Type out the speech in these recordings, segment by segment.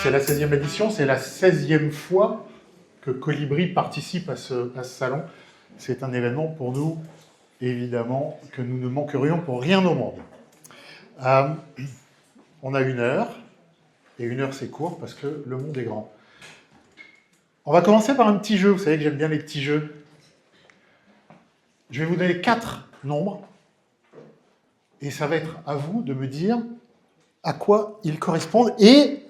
C'est la 16e édition, c'est la 16e fois que Colibri participe à ce salon. C'est un événement pour nous, évidemment, que nous ne manquerions pour rien au monde. On a 1 heure, et 1 heure c'est court parce que le monde est grand. On va commencer par un petit jeu, vous savez que j'aime bien les petits jeux. Je vais vous donner 4 nombres, et ça va être à vous de me dire à quoi ils correspondent. Et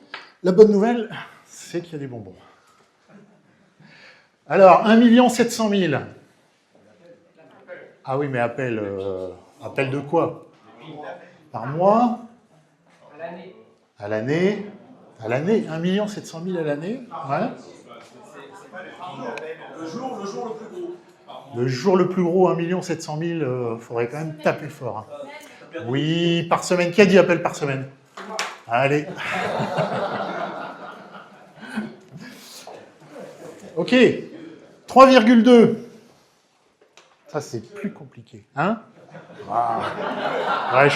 la bonne nouvelle, c'est qu'il y a des bonbons. Alors, 1 700 000. Ah oui, mais appel de quoi? Par mois? À l'année. À l'année 1 700 000 à l'année. Ouais. Le jour le plus gros. Le jour le plus gros, 1 700 000, il faudrait quand même taper fort. Oui, par semaine. Qui a dit appel par semaine? Allez. Ok. 3,2. Ça, c'est plus compliqué. Hein? Ouais,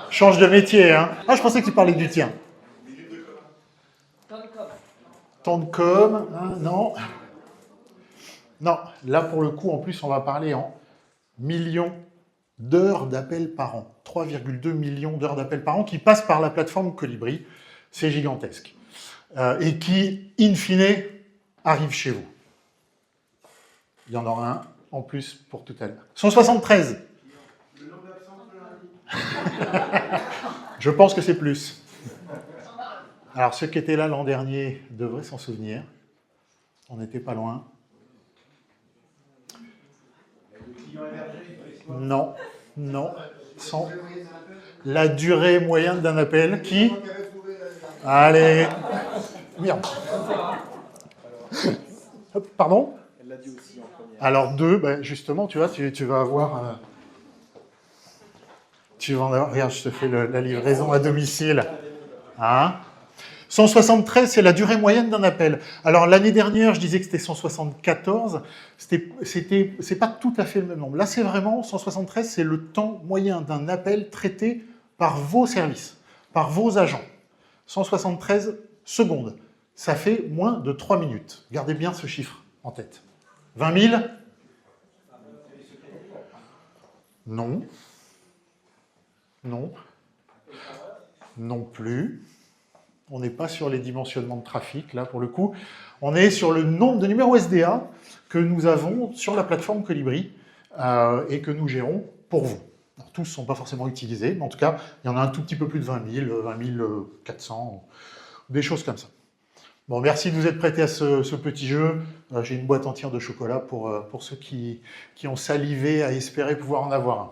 change de métier. Hein? Ah, je pensais que tu parlais du tien. Temps de com. Hein? Non. Non, là, pour le coup, en plus, on va parler en millions d'heures d'appels par an. 3,2 millions d'heures d'appels par an qui passent par la plateforme Colibri. C'est gigantesque. Et qui, in fine, arrivent chez vous. Il y en aura un en plus pour tout à l'heure. 173. Le nombre d'absences de lundi. Je pense que c'est plus. Alors, ceux qui étaient là l'an dernier devraient s'en souvenir. On n'était pas loin. Non, non. La durée moyenne d'un appel qui... Allez. Merde. Pardon? Elle l'a dit aussi en première. Alors 2, ben justement, tu vois, tu vas avoir... tu vas en avoir... Regarde, je te fais la livraison à domicile. Hein? 173, c'est la durée moyenne d'un appel. Alors, l'année dernière, je disais que c'était 174. C'est pas tout à fait le même nombre. Là, c'est vraiment 173, c'est le temps moyen d'un appel traité par vos services, par vos agents. 173 secondes. Ça fait moins de 3 minutes. Gardez bien ce chiffre en tête. 20 000? Non. Non. Non plus. On n'est pas sur les dimensionnements de trafic, là, pour le coup. On est sur le nombre de numéros SDA que nous avons sur la plateforme Colibri et que nous gérons pour vous. Alors, tous ne sont pas forcément utilisés, mais en tout cas, il y en a un tout petit peu plus de 20 000, 20 400, des choses comme ça. Bon, merci de vous être prêtés à ce petit jeu. J'ai une boîte entière de chocolat pour ceux qui ont salivé à espérer pouvoir en avoir un.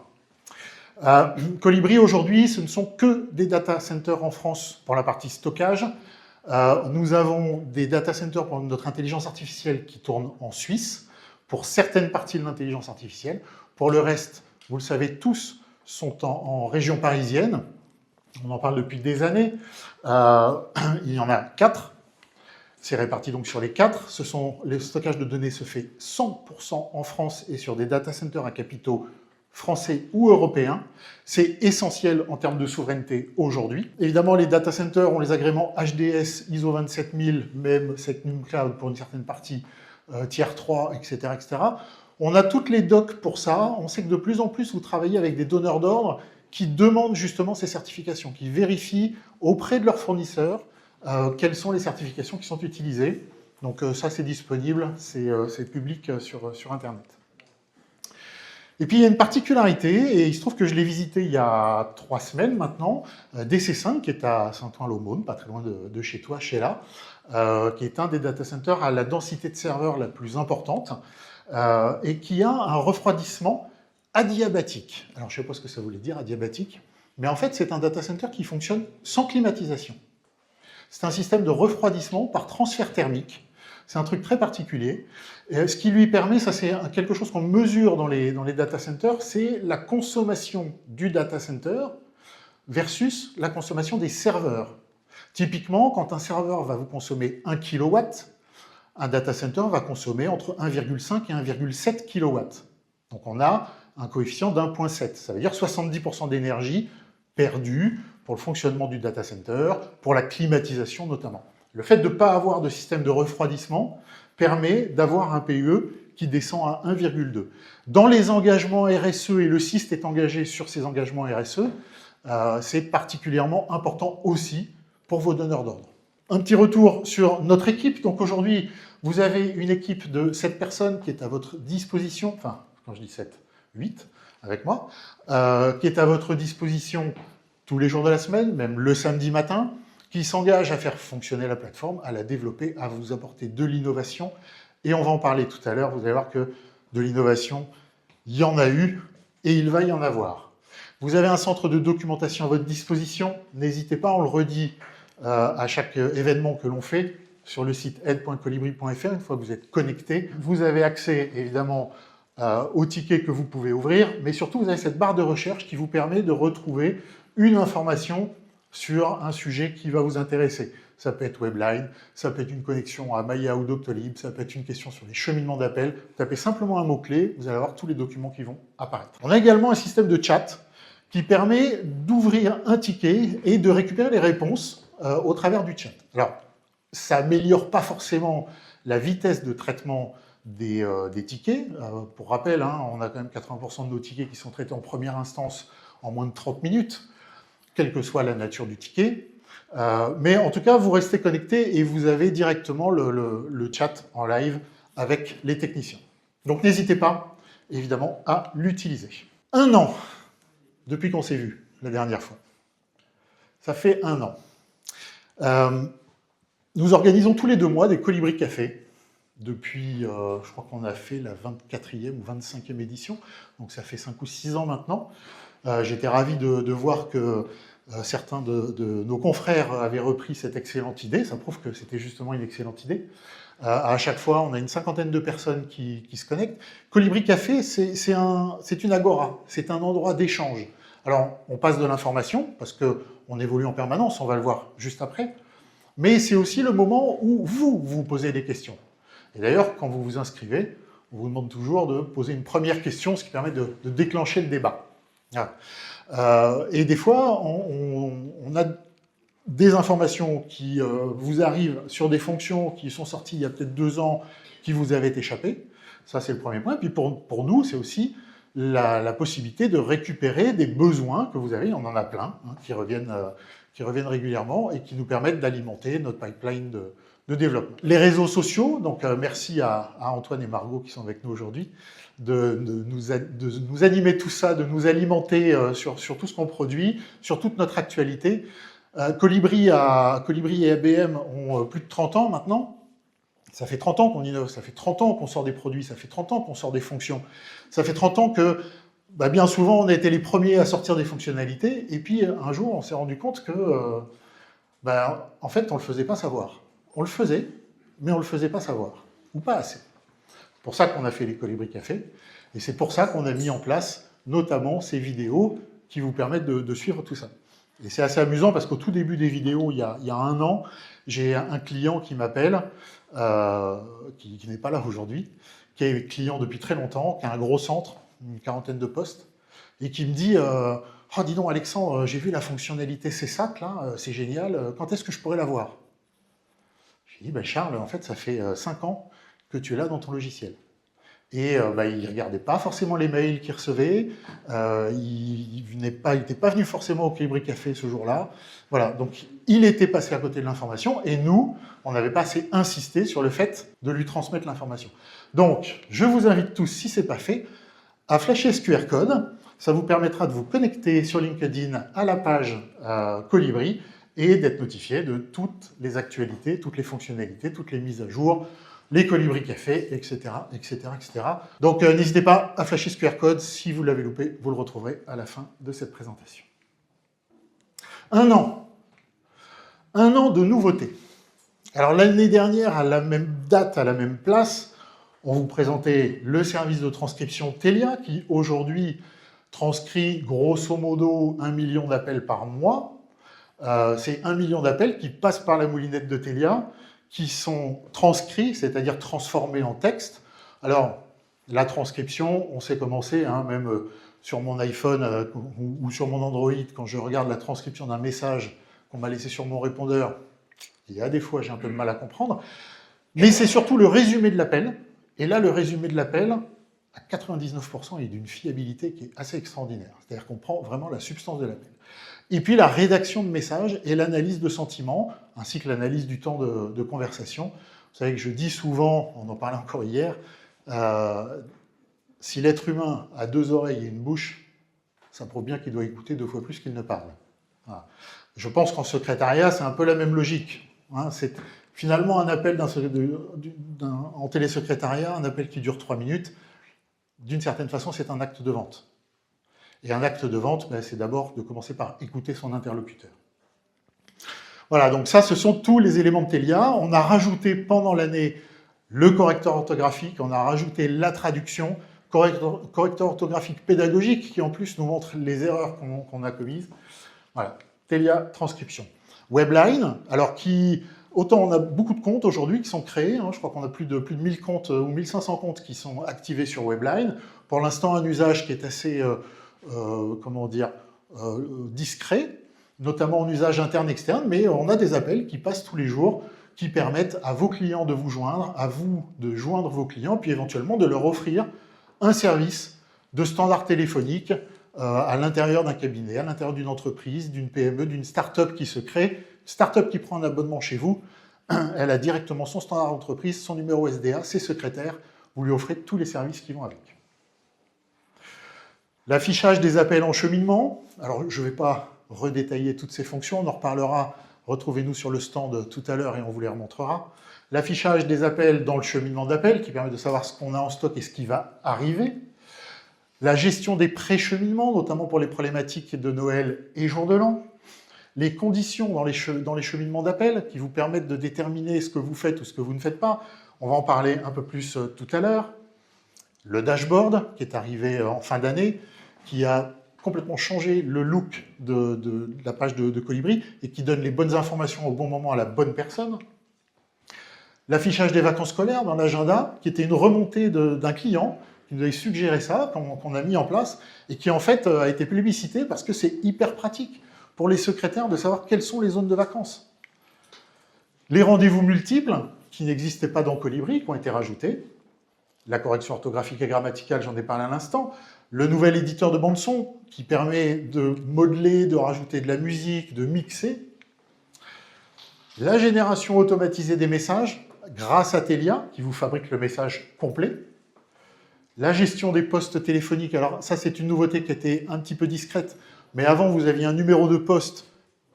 Colibri, aujourd'hui, ce ne sont que des data centers en France pour la partie stockage. Nous avons des data centers pour notre intelligence artificielle qui tournent en Suisse, pour certaines parties de l'intelligence artificielle. Pour le reste, vous le savez tous, sont en région parisienne. On en parle depuis des années. Il y en a 4. C'est réparti donc sur les 4. Le stockage de données se fait 100% en France et sur des data centers à capitaux français ou européens. C'est essentiel en termes de souveraineté aujourd'hui. Évidemment, les data centers ont les agréments HDS, ISO 27000, même SecNumCloud pour une certaine partie, Tier 3, etc., etc. On a toutes les docs pour ça. On sait que de plus en plus, vous travaillez avec des donneurs d'ordre qui demandent justement ces certifications, qui vérifient auprès de leurs fournisseurs quelles sont les certifications qui sont utilisées. Donc ça, c'est disponible, c'est public sur Internet. Et puis, il y a une particularité, et il se trouve que je l'ai visité il y a 3 semaines maintenant, DC5, qui est à Saint-Ouen-l'Aumône, pas très loin de chez toi, Sheila, qui est un des data centers à la densité de serveurs la plus importante, et qui a un refroidissement adiabatique. Alors, je ne sais pas ce que ça voulait dire, adiabatique, mais en fait, c'est un data center qui fonctionne sans climatisation. C'est un système de refroidissement par transfert thermique. C'est un truc très particulier. Et ce qui lui permet, ça c'est quelque chose qu'on mesure dans les data centers, c'est la consommation du data center versus la consommation des serveurs. Typiquement, quand un serveur va vous consommer 1 kW, un data center va consommer entre 1,5 et 1,7 kW. Donc on a un coefficient d'1,7. Ça veut dire 70% d'énergie perdue pour le fonctionnement du data center, pour la climatisation notamment. Le fait de ne pas avoir de système de refroidissement permet d'avoir un PUE qui descend à 1,2. Dans les engagements RSE, et le SIST est engagé sur ces engagements RSE, c'est particulièrement important aussi pour vos donneurs d'ordre. Un petit retour sur notre équipe. Donc aujourd'hui, vous avez une équipe de 7 personnes qui est à votre disposition, enfin, quand je dis 7, 8 avec moi, qui est à votre disposition tous les jours de la semaine, même le samedi matin, qui s'engage à faire fonctionner la plateforme, à la développer, à vous apporter de l'innovation. Et on va en parler tout à l'heure. Vous allez voir que de l'innovation, il y en a eu et il va y en avoir. Vous avez un centre de documentation à votre disposition. N'hésitez pas, on le redit à chaque événement que l'on fait sur le site aide.colibri.fr. Une fois que vous êtes connecté, vous avez accès évidemment aux tickets que vous pouvez ouvrir, mais surtout vous avez cette barre de recherche qui vous permet de retrouver une information sur un sujet qui va vous intéresser. Ça peut être Webline, ça peut être une connexion à Maya ou Doctolib, ça peut être une question sur les cheminements d'appel. Tapez simplement un mot-clé, vous allez avoir tous les documents qui vont apparaître. On a également un système de chat qui permet d'ouvrir un ticket et de récupérer les réponses au travers du chat. Alors, ça n'améliore pas forcément la vitesse de traitement des tickets. Pour rappel, on a quand même 80% de nos tickets qui sont traités en première instance en moins de 30 minutes, quelle que soit la nature du ticket. Mais en tout cas, vous restez connecté et vous avez directement le chat en live avec les techniciens. Donc n'hésitez pas, évidemment, à l'utiliser. 1 an depuis qu'on s'est vu la dernière fois. Ça fait 1 an. Nous organisons tous les 2 mois des Colibri Café. Depuis, je crois qu'on a fait la 24e ou 25e édition, donc ça fait 5 ou 6 ans maintenant. J'étais ravi de voir que certains de nos confrères avaient repris cette excellente idée. Ça prouve que c'était justement une excellente idée. À chaque fois, on a une 50aine de personnes qui se connectent. Colibri Café, c'est une agora, c'est un endroit d'échange. Alors, on passe de l'information, parce qu'on évolue en permanence, on va le voir juste après, mais c'est aussi le moment où vous posez des questions. Et d'ailleurs, quand vous vous inscrivez, on vous demande toujours de poser une première question, ce qui permet de déclencher le débat. Voilà. Et des fois, on a des informations qui vous arrivent sur des fonctions qui sont sorties il y a peut-être 2 ans, qui vous avaient échappé. Ça, c'est le premier point. Et puis pour nous, c'est aussi la possibilité de récupérer des besoins que vous avez. On en a plein, qui reviennent régulièrement et qui nous permettent d'alimenter notre pipeline de développement. Les réseaux sociaux, donc merci à Antoine et Margot qui sont avec nous aujourd'hui, de nous animer tout ça, de nous alimenter sur tout ce qu'on produit, sur toute notre actualité. Colibri et ABM ont plus de 30 ans maintenant. Ça fait 30 ans qu'on innove, ça fait 30 ans qu'on sort des produits, ça fait 30 ans qu'on sort des fonctions. Ça fait 30 ans que bien souvent on a été les premiers à sortir des fonctionnalités, et puis un jour on s'est rendu compte que en fait on ne le faisait pas savoir. On le faisait, mais on ne le faisait pas savoir, ou pas assez. C'est pour ça qu'on a fait les Colibri Café, et c'est pour ça qu'on a mis en place notamment ces vidéos qui vous permettent de suivre tout ça. Et c'est assez amusant parce qu'au tout début des vidéos, il y a 1 an, j'ai un client qui m'appelle, qui n'est pas là aujourd'hui, qui est client depuis très longtemps, qui a un gros centre, une 40aine de postes, et qui me dit oh, dis donc Alexandre, j'ai vu la fonctionnalité CSAT, là, c'est génial, quand est-ce que je pourrais la voir? J'ai dit Charles, en fait, ça fait 5 ans que tu es là dans ton logiciel. Et il ne regardait pas forcément les mails qu'il recevait, il n'était pas venu forcément au Colibri Café ce jour-là. Voilà, donc il était passé à côté de l'information, et nous, on n'avait pas assez insisté sur le fait de lui transmettre l'information. Donc, je vous invite tous, si ce n'est pas fait, à flasher ce QR code. Ça vous permettra de vous connecter sur LinkedIn à la page Colibri et d'être notifié de toutes les actualités, toutes les fonctionnalités, toutes les mises à jour, les Colibri Café, etc., etc., etc. Donc n'hésitez pas à flasher ce QR code. Si vous l'avez loupé, vous le retrouverez à la fin de cette présentation. 1 an. 1 an de nouveautés. Alors l'année dernière, à la même date, à la même place, on vous présentait le service de transcription Telia, qui aujourd'hui transcrit grosso modo 1 million d'appels par mois. C'est 1 million d'appels qui passent par la moulinette de Telia, qui sont transcrits, c'est-à-dire transformés en texte. Alors, la transcription, on sait comment c'est, même sur mon iPhone ou sur mon Android, quand je regarde la transcription d'un message qu'on m'a laissé sur mon répondeur, Il y a des fois, j'ai un peu de mal à comprendre. Mais c'est surtout le résumé de l'appel. Et là, le résumé de l'appel, à 99%, est d'une fiabilité qui est assez extraordinaire. C'est-à-dire qu'on prend vraiment la substance de l'appel. Et puis la rédaction de messages et l'analyse de sentiments, ainsi que l'analyse du temps de conversation. Vous savez que je dis souvent, on en parlait encore hier, si l'être humain a 2 oreilles et une bouche, ça prouve bien qu'il doit écouter 2 fois plus qu'il ne parle. Voilà. Je pense qu'en secrétariat, c'est un peu la même logique. Hein. C'est finalement un appel en télésecrétariat, un appel qui dure 3 minutes, d'une certaine façon, c'est un acte de vente. Et un acte de vente, c'est d'abord de commencer par écouter son interlocuteur. Voilà, donc ça, ce sont tous les éléments de Telia. On a rajouté pendant l'année le correcteur orthographique, on a rajouté la traduction, correcteur orthographique pédagogique qui en plus nous montre les erreurs qu'on a commises. Voilà, Telia Transcription. Webline, alors autant on a beaucoup de comptes aujourd'hui qui sont créés, hein, je crois qu'on a plus de 1000 comptes ou 1500 comptes qui sont activés sur Webline. Pour l'instant, un usage qui est assez... discret, notamment en usage interne-externe, mais on a des appels qui passent tous les jours, qui permettent à vos clients de vous joindre, à vous de joindre vos clients, puis éventuellement de leur offrir un service de standard téléphonique à l'intérieur d'un cabinet, à l'intérieur d'une entreprise, d'une PME, d'une start-up qui se crée. Une start-up qui prend un abonnement chez vous, elle a directement son standard d'entreprise, son numéro SDA, ses secrétaires, vous lui offrez tous les services qui vont avec. L'affichage des appels en cheminement, alors je ne vais pas redétailler toutes ces fonctions, on en reparlera, retrouvez-nous sur le stand tout à l'heure et on vous les remontrera. L'affichage des appels dans le cheminement d'appels, qui permet de savoir ce qu'on a en stock et ce qui va arriver. La gestion des pré-cheminements, notamment pour les problématiques de Noël et jour de l'an. Les conditions dans les cheminements d'appels, qui vous permettent de déterminer ce que vous faites ou ce que vous ne faites pas. On va en parler un peu plus tout à l'heure. Le dashboard, qui est arrivé en fin d'année, qui a complètement changé le look de la page de Colibri et qui donne les bonnes informations au bon moment à la bonne personne. L'affichage des vacances scolaires dans l'agenda, qui était une remontée d'un client qui nous avait suggéré ça, qu'on a mis en place, et qui en fait a été plébiscité parce que c'est hyper pratique pour les secrétaires de savoir quelles sont les zones de vacances. Les rendez-vous multiples, qui n'existaient pas dans Colibri, qui ont été rajoutés. La correction orthographique et grammaticale, j'en ai parlé à l'instant. Le nouvel éditeur de bande-son, qui permet de modeler, de rajouter de la musique, de mixer. La génération automatisée des messages, grâce à Telia, qui vous fabrique le message complet. La gestion des postes téléphoniques, alors ça c'est une nouveauté qui était un petit peu discrète, mais avant vous aviez un numéro de poste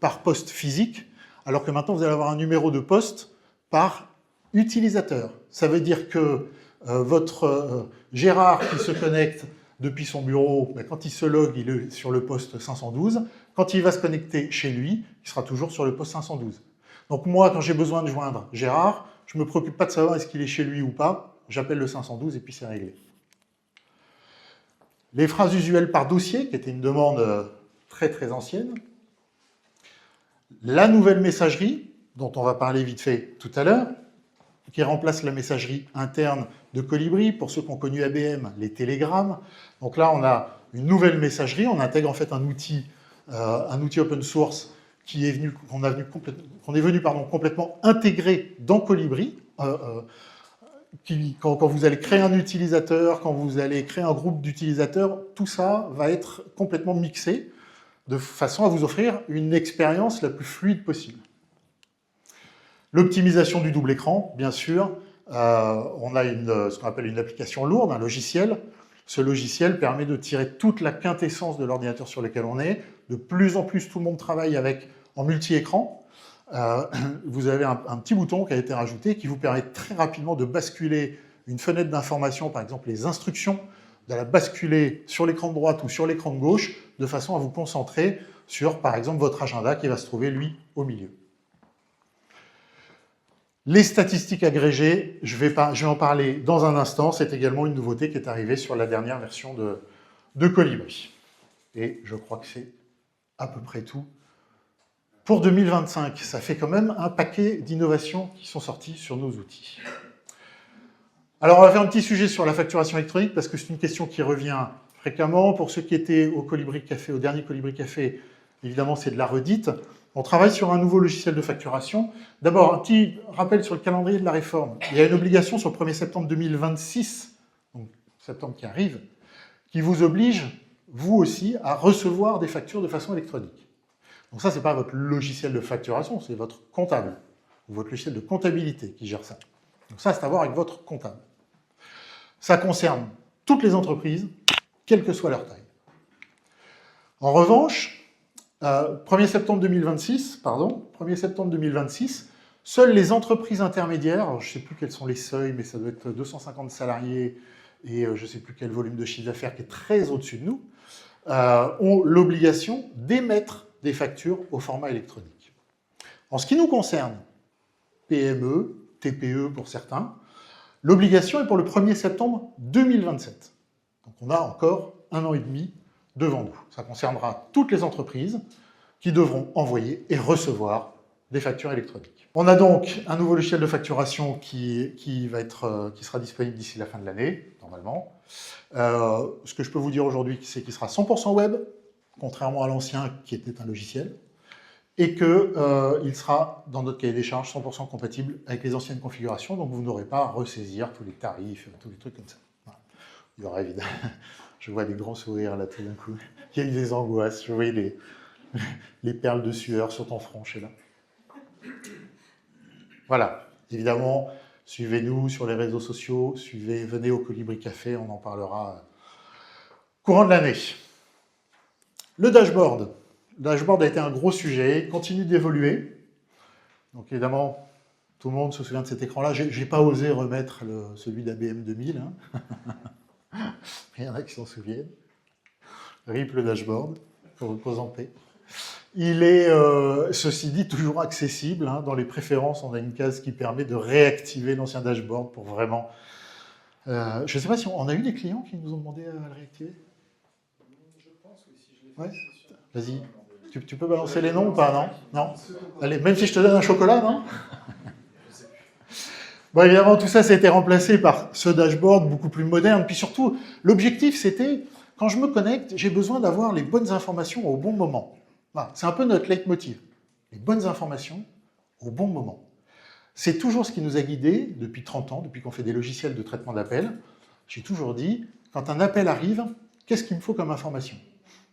par poste physique, alors que maintenant vous allez avoir un numéro de poste par utilisateur. Ça veut dire que votre Gérard qui se connecte depuis son bureau, quand il se log, il est sur le poste 512. Quand il va se connecter chez lui, il sera toujours sur le poste 512. Donc moi, quand j'ai besoin de joindre Gérard, je ne me préoccupe pas de savoir est-ce qu'il est chez lui ou pas, j'appelle le 512 et puis c'est réglé. Les phrases usuelles par dossier, qui était une demande très très ancienne. La nouvelle messagerie, dont on va parler vite fait tout à l'heure, qui remplace la messagerie interne de Colibri. Pour ceux qui ont connu ABM, les télégrammes. Donc là, on a une nouvelle messagerie. On intègre en fait un outil open source qu'on est venu complètement intégrer dans Colibri. Quand vous allez créer un utilisateur, quand vous allez créer un groupe d'utilisateurs, tout ça va être complètement mixé de façon à vous offrir une expérience la plus fluide possible. L'optimisation du double écran, bien sûr. On a ce qu'on appelle une application lourde, un logiciel. Ce logiciel permet de tirer toute la quintessence de l'ordinateur sur lequel on est. De plus en plus, tout le monde travaille en multi-écran. Vous avez un petit bouton qui a été rajouté qui vous permet très rapidement de basculer une fenêtre d'information, par exemple les instructions, de la basculer sur l'écran de droite ou sur l'écran de gauche, de façon à vous concentrer sur, par exemple, votre agenda qui va se trouver, lui, au milieu. Les statistiques agrégées, je vais en parler dans un instant, c'est également une nouveauté qui est arrivée sur la dernière version de Colibri. Et je crois que c'est à peu près tout. Pour 2025, ça fait quand même un paquet d'innovations qui sont sorties sur nos outils. Alors, on va faire un petit sujet sur la facturation électronique, parce que c'est une question qui revient fréquemment. Pour ceux qui étaient au Colibri Café, au dernier Colibri Café, évidemment, c'est de la redite. On travaille sur un nouveau logiciel de facturation. D'abord, un petit rappel sur le calendrier de la réforme. Il y a une obligation sur le 1er septembre 2026, donc septembre qui arrive, qui vous oblige, vous aussi, à recevoir des factures de façon électronique. Donc ça, ce n'est pas votre logiciel de facturation, c'est votre comptable, ou votre logiciel de comptabilité qui gère ça. Donc ça, c'est à voir avec votre comptable. Ça concerne toutes les entreprises, quelle que soit leur taille. En revanche, 1er septembre 2026, seules les entreprises intermédiaires, alors je ne sais plus quels sont les seuils, mais ça doit être 250 salariés et je ne sais plus quel volume de chiffre d'affaires qui est très au-dessus de nous, ont l'obligation d'émettre des factures au format électronique. En ce qui nous concerne, PME, TPE pour certains, l'obligation est pour le 1er septembre 2027. Donc on a encore 1 an et demi devant nous. Ça concernera toutes les entreprises qui devront envoyer et recevoir des factures électroniques. On a donc un nouveau logiciel de facturation qui sera disponible d'ici la fin de l'année, normalement. Ce que je peux vous dire aujourd'hui, c'est qu'il sera 100% web, contrairement à l'ancien qui était un logiciel, et qu'il sera, dans notre cahier des charges, 100% compatible avec les anciennes configurations, donc vous n'aurez pas à ressaisir tous les tarifs, tous les trucs comme ça. Voilà. Il y aura évidemment... Je vois des grands sourires là tout d'un coup. Il y a eu des angoisses. Je voyais les perles de sueur sur ton front, Sheila. Voilà. Évidemment, suivez-nous sur les réseaux sociaux. Venez au Colibri Café. On en parlera courant de l'année. Le dashboard. Le dashboard a été un gros sujet. Il continue d'évoluer. Donc évidemment, tout le monde se souvient de cet écran-là. Je n'ai pas osé remettre celui d'ABM 2000. Hein. Il y en a qui s'en souviennent. RIP le dashboard, pour repose en paix. Il est, ceci dit, toujours accessible. Hein. Dans les préférences, on a une case qui permet de réactiver l'ancien dashboard pour vraiment... je ne sais pas si on a eu des clients qui nous ont demandé à le réactiver. Je pense que si je l'ai fait, c'est sûr. Vas-y. Tu peux balancer les noms ou pas, non? Non. Allez, même si je te donne un chocolat, non? Bon, évidemment, tout ça, ça a été remplacé par ce dashboard beaucoup plus moderne. Puis surtout, l'objectif, c'était, quand je me connecte, j'ai besoin d'avoir les bonnes informations au bon moment. Voilà, c'est un peu notre leitmotiv. Les bonnes informations au bon moment. C'est toujours ce qui nous a guidés depuis 30 ans, depuis qu'on fait des logiciels de traitement d'appels. J'ai toujours dit, quand un appel arrive, qu'est-ce qu'il me faut comme information?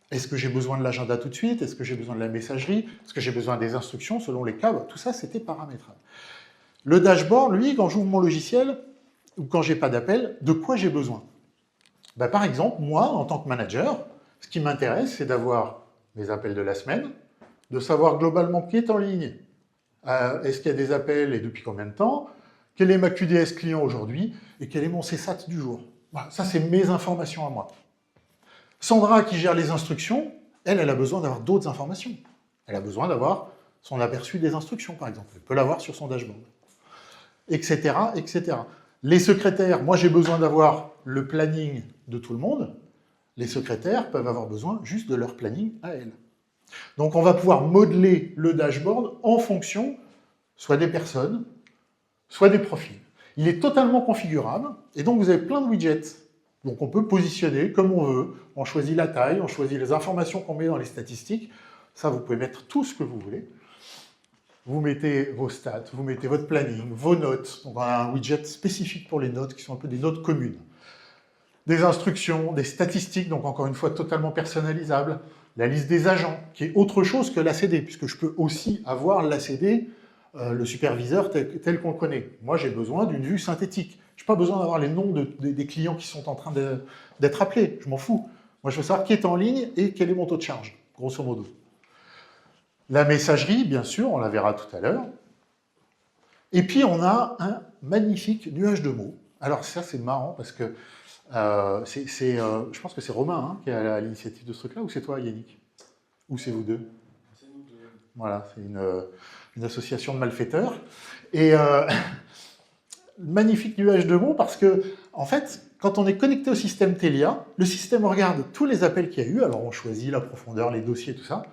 Est-ce que j'ai besoin de l'agenda tout de suite? Est-ce que j'ai besoin de la messagerie? Est-ce que j'ai besoin des instructions selon les cas? Tout ça, c'était paramétrable. Le dashboard, lui, quand j'ouvre mon logiciel, ou quand j'ai pas d'appel, de quoi j'ai besoin? Ben, par exemple, moi, en tant que manager, ce qui m'intéresse, c'est d'avoir mes appels de la semaine, de savoir globalement qui est en ligne, est-ce qu'il y a des appels et depuis combien de temps, quelle est ma QDS client aujourd'hui, et quel est mon CSAT du jour. Voilà, ça, c'est mes informations à moi. Sandra, qui gère les instructions, elle a besoin d'avoir d'autres informations. Elle a besoin d'avoir son aperçu des instructions, par exemple. Elle peut l'avoir sur son dashboard. Etc., etc. Les secrétaires, moi j'ai besoin d'avoir le planning de tout le monde. Les secrétaires peuvent avoir besoin juste de leur planning à elles. Donc on va pouvoir modeler le dashboard en fonction soit des personnes, soit des profils. Il est totalement configurable, et donc vous avez plein de widgets. Donc on peut positionner comme on veut, on choisit la taille, on choisit les informations qu'on met dans les statistiques. Ça, vous pouvez mettre tout ce que vous voulez. Vous mettez vos stats, vous mettez votre planning, vos notes. Donc on a un widget spécifique pour les notes, qui sont un peu des notes communes. Des instructions, des statistiques, donc encore une fois totalement personnalisables. La liste des agents, qui est autre chose que l'ACD, puisque je peux aussi avoir l'ACD, le superviseur tel qu'on le connaît. Moi, j'ai besoin d'une vue synthétique. Je n'ai pas besoin d'avoir les noms des clients qui sont en train d'être appelés. Je m'en fous. Moi, je veux savoir qui est en ligne et quel est mon taux de charge, grosso modo. La messagerie, bien sûr, on la verra tout à l'heure. Et puis, on a un magnifique nuage de mots. Alors ça, c'est marrant parce que je pense que c'est Romain qui est à l'initiative de ce truc-là, ou c'est toi, Yannick? Ou c'est vous deux? C'est nous deux. Voilà, c'est une association de malfaiteurs. Et magnifique nuage de mots parce que, en fait, quand on est connecté au système Telia, le système regarde tous les appels qu'il y a eu, alors on choisit la profondeur, les dossiers, tout ça,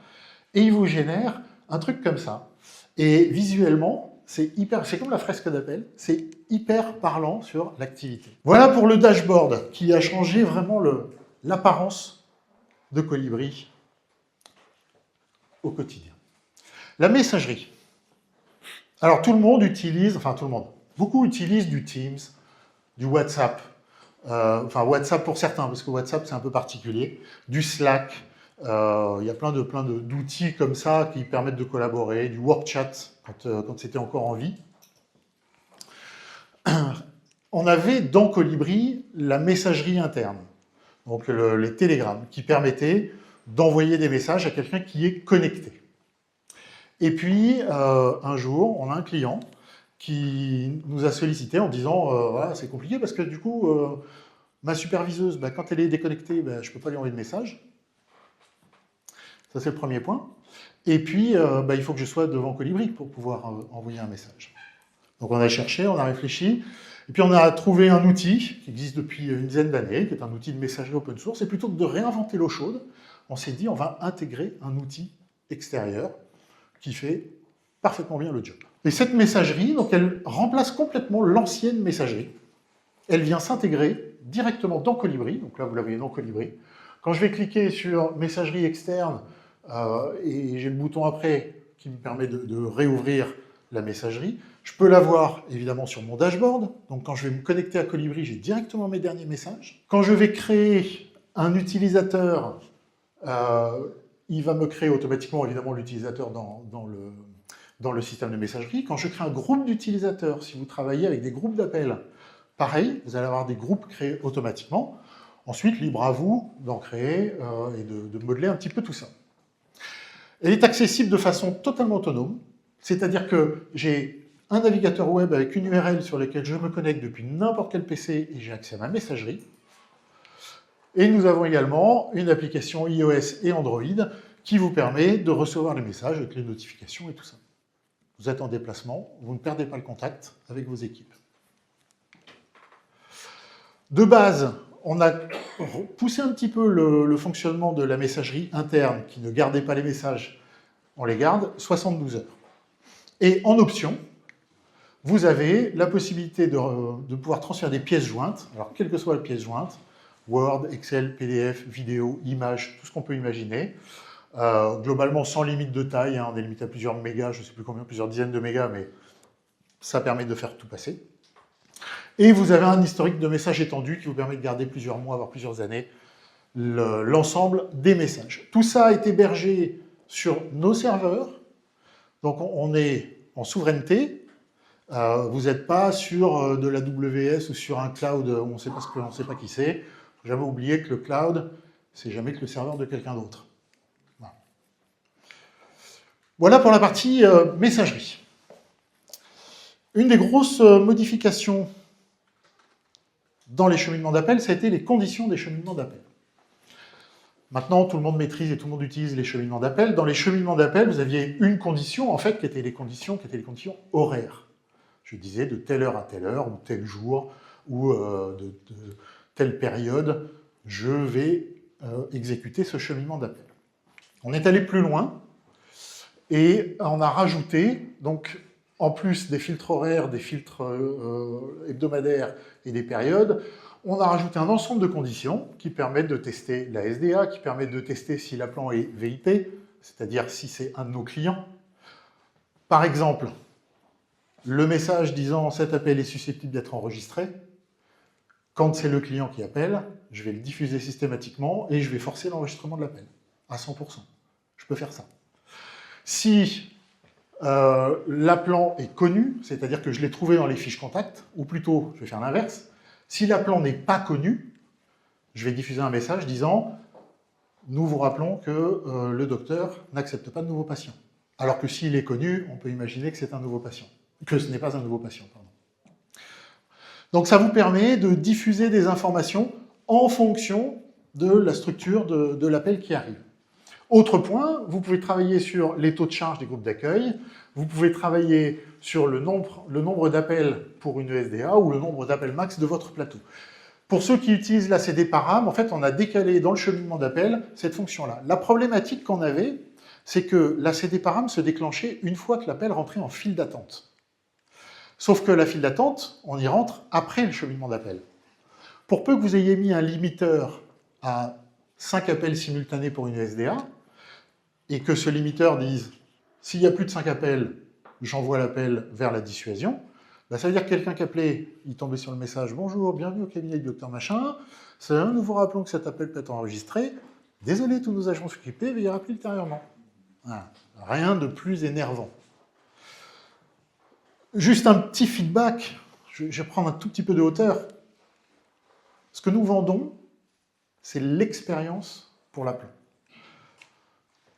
et il vous génère un truc comme ça. Et visuellement, c'est comme la fresque d'appel, c'est hyper parlant sur l'activité. Voilà pour le dashboard qui a changé vraiment l'apparence de Colibri au quotidien. La messagerie. Alors tout le monde utilise, enfin tout le monde, beaucoup utilisent du Teams, du WhatsApp, enfin WhatsApp pour certains, parce que WhatsApp c'est un peu particulier, du Slack, il y a plein d'outils comme ça qui permettent de collaborer, du WorkChat quand c'était encore en vie. On avait dans Colibri la messagerie interne, donc les télégrammes, qui permettaient d'envoyer des messages à quelqu'un qui est connecté. Et puis, un jour, on a un client qui nous a sollicité en disant voilà, c'est compliqué parce que du coup, ma superviseuse, quand elle est déconnectée, je ne peux pas lui envoyer de message. Ça, c'est le premier point. Et puis, il faut que je sois devant Colibri pour pouvoir envoyer un message. Donc, on a cherché, on a réfléchi. Et puis, on a trouvé un outil qui existe depuis une dizaine d'années, qui est un outil de messagerie open source. Et plutôt que de réinventer l'eau chaude, on s'est dit on va intégrer un outil extérieur qui fait parfaitement bien le job. Et cette messagerie, donc, elle remplace complètement l'ancienne messagerie. Elle vient s'intégrer directement dans Colibri. Donc là, vous l'avez dans Colibri. Quand je vais cliquer sur messagerie externe, et j'ai le bouton après qui me permet de réouvrir la messagerie, je peux la voir évidemment sur mon dashboard. Donc quand je vais me connecter à Colibri, j'ai directement mes derniers messages. Quand je vais créer un utilisateur, il va me créer automatiquement évidemment l'utilisateur dans le système de messagerie. Quand je crée un groupe d'utilisateurs, si vous travaillez avec des groupes d'appels, pareil, vous allez avoir des groupes créés automatiquement. Ensuite, libre à vous d'en créer et de modeler un petit peu tout ça. Elle est accessible de façon totalement autonome, c'est-à-dire que j'ai un navigateur web avec une URL sur laquelle je me connecte depuis n'importe quel PC et j'ai accès à ma messagerie. Et nous avons également une application iOS et Android qui vous permet de recevoir les messages avec les notifications et tout ça. Vous êtes en déplacement, vous ne perdez pas le contact avec vos équipes. De base, on a poussé un petit peu le fonctionnement de la messagerie interne qui ne gardait pas les messages, on les garde 72 heures. Et en option, vous avez la possibilité de pouvoir transférer des pièces jointes, alors quelle que soit la pièce jointe, Word, Excel, PDF, vidéo, images, tout ce qu'on peut imaginer, globalement sans limite de taille, on est limité à plusieurs mégas, je ne sais plus combien, plusieurs dizaines de mégas, mais ça permet de faire tout passer. Et vous avez un historique de messages étendu qui vous permet de garder plusieurs mois, voire plusieurs années, l'ensemble des messages. Tout ça est hébergé sur nos serveurs, donc on est en souveraineté. Vous n'êtes pas sur de la WS ou sur un cloud où on ne sait pas on ne sait pas qui c'est. Il ne faut jamais oublier que le cloud, c'est jamais que le serveur de quelqu'un d'autre. Voilà pour la partie messagerie. Une des grosses modifications dans les cheminements d'appel, ça a été les conditions des cheminements d'appel. Maintenant, tout le monde maîtrise et tout le monde utilise les cheminements d'appel. Dans les cheminements d'appel, vous aviez une condition, en fait, qui étaient les conditions horaires. Je disais de telle heure à telle heure, ou tel jour, ou de telle période, je vais exécuter ce cheminement d'appel. On est allé plus loin, et on a rajouté, donc, en plus des filtres horaires, des filtres hebdomadaires et des périodes, on a rajouté un ensemble de conditions qui permettent de tester la SDA, qui permettent de tester si l'appelant est VIP, c'est-à-dire si c'est un de nos clients. Par exemple, le message disant « cet appel est susceptible d'être enregistré », quand c'est le client qui appelle, je vais le diffuser systématiquement et je vais forcer l'enregistrement de l'appel à 100%. Je peux faire ça. Si l'appelant est connu, c'est-à-dire que je l'ai trouvé dans les fiches contacts, ou plutôt, je vais faire l'inverse, si l'appelant n'est pas connu, je vais diffuser un message disant « Nous vous rappelons que le docteur n'accepte pas de nouveaux patients ». Alors que s'il est connu, on peut imaginer que c'est un nouveau patient, que ce n'est pas un nouveau patient, pardon. Donc ça vous permet de diffuser des informations en fonction de la structure de l'appel qui arrive. Autre point, vous pouvez travailler sur les taux de charge des groupes d'accueil, vous pouvez travailler sur le nombre d'appels pour une ESDA ou le nombre d'appels max de votre plateau. Pour ceux qui utilisent la CD param, en fait, on a décalé dans le cheminement d'appel cette fonction-là. La problématique qu'on avait, c'est que la CD param se déclenchait une fois que l'appel rentrait en file d'attente. Sauf que la file d'attente, on y rentre après le cheminement d'appel. Pour peu que vous ayez mis un limiteur à 5 appels simultanés pour une SDA, et que ce limiteur dise S'il y a plus de 5 appels, j'envoie l'appel vers la dissuasion. Ça veut dire que quelqu'un qui appelait, il tombait sur le message « Bonjour, bienvenue au cabinet du docteur machin. Nous vous rappelons que cet appel peut être enregistré. Désolé, tous nos agents s'occupaient, veuillez rappeler ultérieurement. » Voilà. Rien de plus énervant. Juste un petit feedback, je vais prendre un tout petit peu de hauteur. Ce que nous vendons, c'est l'expérience pour l'appelant.